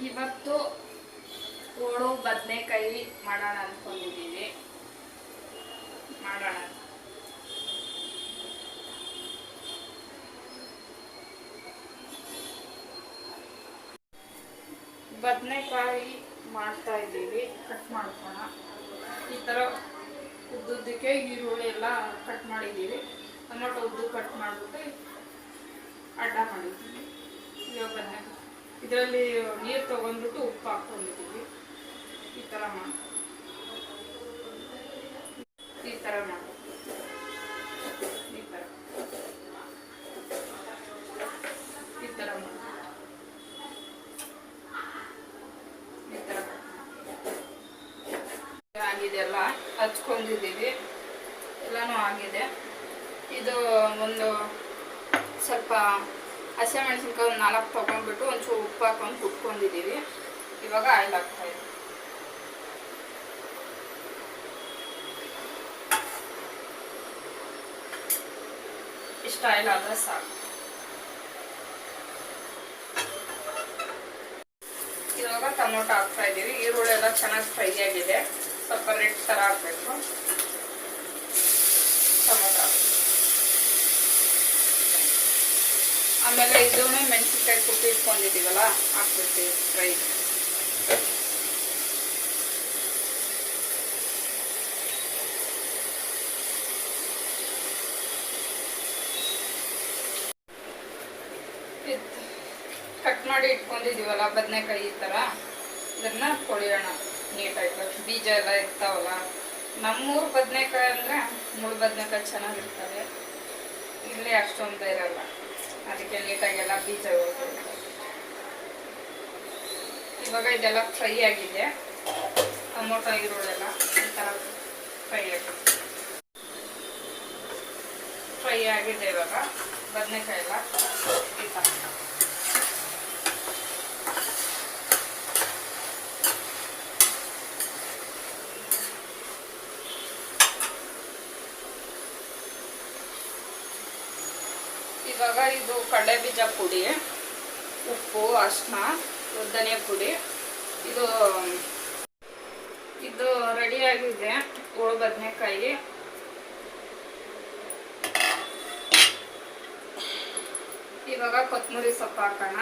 ಇವತ್ತು ಹೋಳು ಬದನೆಕಾಯಿ ಮಾಡೋಣ ಅಂದ್ಕೊಂಡಿದ್ದೀವಿ. ಮಾಡೋಣ. ಬದನೆಕಾಯಿ ಮಾಡ್ತಾ ಇದ್ದೀವಿ. ಕಟ್ ಮಾಡ್ಕೋಣ. ಈ ಥರ ಉದ್ದುದ್ದಕ್ಕೆ ಈರುಳ್ಳಿ ಎಲ್ಲ ಕಟ್ ಮಾಡಿದ್ದೀವಿ. ಟೊಮೊಟೊ ಉದ್ದು ಕಟ್ ಮಾಡಿಬಿಟ್ಟು ಅಡ್ಡ ಮಾಡಿದ್ದೀವಿ. ಇವಾಗ ಬದನೆಕಾಯಿ ಇದರಲ್ಲಿ ನೀರು ತೊಗೊಂಡ್ಬಿಟ್ಟು ಉಪ್ಪು ಹಾಕ್ಕೊಂಡಿದ್ದೀವಿ. ಈ ಥರ ಮಾಡಿ ಈ ಥರ ಮಾಡಿ ಈ ಥರ ಈ ಥರ ಮಾಡಿ ಈ ಥರ ಆಗಿದೆ. ಎಲ್ಲ ಹಚ್ಕೊಂಡಿದ್ದೀವಿ. ಎಲ್ಲನೂ ಆಗಿದೆ. ಇದು ಒಂದು ಸ್ವಲ್ಪ ಹಸಿಮೆಣಸಿನ್ಕಾಯಿ ಒಂದು 4 ತೊಗೊಂಡ್ಬಿಟ್ಟು ಒಂಚೂರು ಉಪ್ಪು ಹಾಕೊಂಡು ಕುಟ್ಕೊಂಡಿದ್ದೀವಿ. ಇವಾಗ ಆಯಿಲ್ ಹಾಕ್ತಾಯಿದ್ದೀವಿ. ಇಷ್ಟು ಆಯಿಲ್ ಆದರೆ ಸಾಕು. ಇವಾಗ ಟೊಮೊಟೊ ಹಾಕ್ತಾ ಇದ್ದೀವಿ. ಈರುಳ್ಳಿ ಎಲ್ಲ ಚೆನ್ನಾಗಿ ಫ್ರೈ ಆಗಿದೆ. ಸ್ವಲ್ಪ ರೆಡ್ ಥರ ಹಾಕಬೇಕು. ಟೊಮೊಟೊ ಆಮೇಲೆ ಇದೂ ಮೆಣಸಿನ್ಕಾಯಿ ಕುಟ್ಟಿ ಇಟ್ಕೊಂಡಿದ್ದೀವಲ್ಲ ಹಾಕ್ಬಿಡ್ತೀವಿ ಫ್ರೈ. ಕಟ್ ಮಾಡಿ ಇಟ್ಕೊಂಡಿದ್ದೀವಲ್ಲ ಬದನೆಕಾಯಿ ಈ ಥರ, ಇದನ್ನ ಕೊಳೆಯೋಣ ನೀಟಾಗಿ. ಬೀಜ ಎಲ್ಲ ಇರ್ತಾವಲ್ಲ. ನಮ್ಮೂರು ಬದನೆಕಾಯಿ ಅಂದರೆ ಮುಳು ಬದನೆಕಾಯಿ ಚೆನ್ನಾಗಿರ್ತವೆ. ಇಲ್ಲೇ ಅಷ್ಟೊಂದು ಇರಲ್ಲ. ಅದಕ್ಕೆ ನೀಟಾಗೆಲ್ಲ ಬೀಜ ಹೋಗ್ತದೆ. ಇವಾಗ ಇದೆಲ್ಲ ಫ್ರೈ ಆಗಿದೆ. ಟೊಮೊಟೊ ಈರುಳ್ಳೆಲ್ಲ ಈ ಥರ ಫ್ರೈ ಆಗಿದೆ. ಇವಾಗ ಬದನೆಕಾಯಿ ಎಲ್ಲ ಈ ಥರ ಇವಾಗ ಇದು ಕಡಲೆ ಬೀಜ ಪುಡಿ, ಉಪ್ಪು, ಅರಿಶಿನ, ಧನಿಯಾ ಪುಡಿ ಇದು ರೆಡಿಯಾಗಿದೆ. ಹೋಳು ಬದನೆಕಾಯಿ ಇವಾಗ ಕೊತ್ತಂಬರಿ ಸೊಪ್ಪು ಹಾಕೋಣ.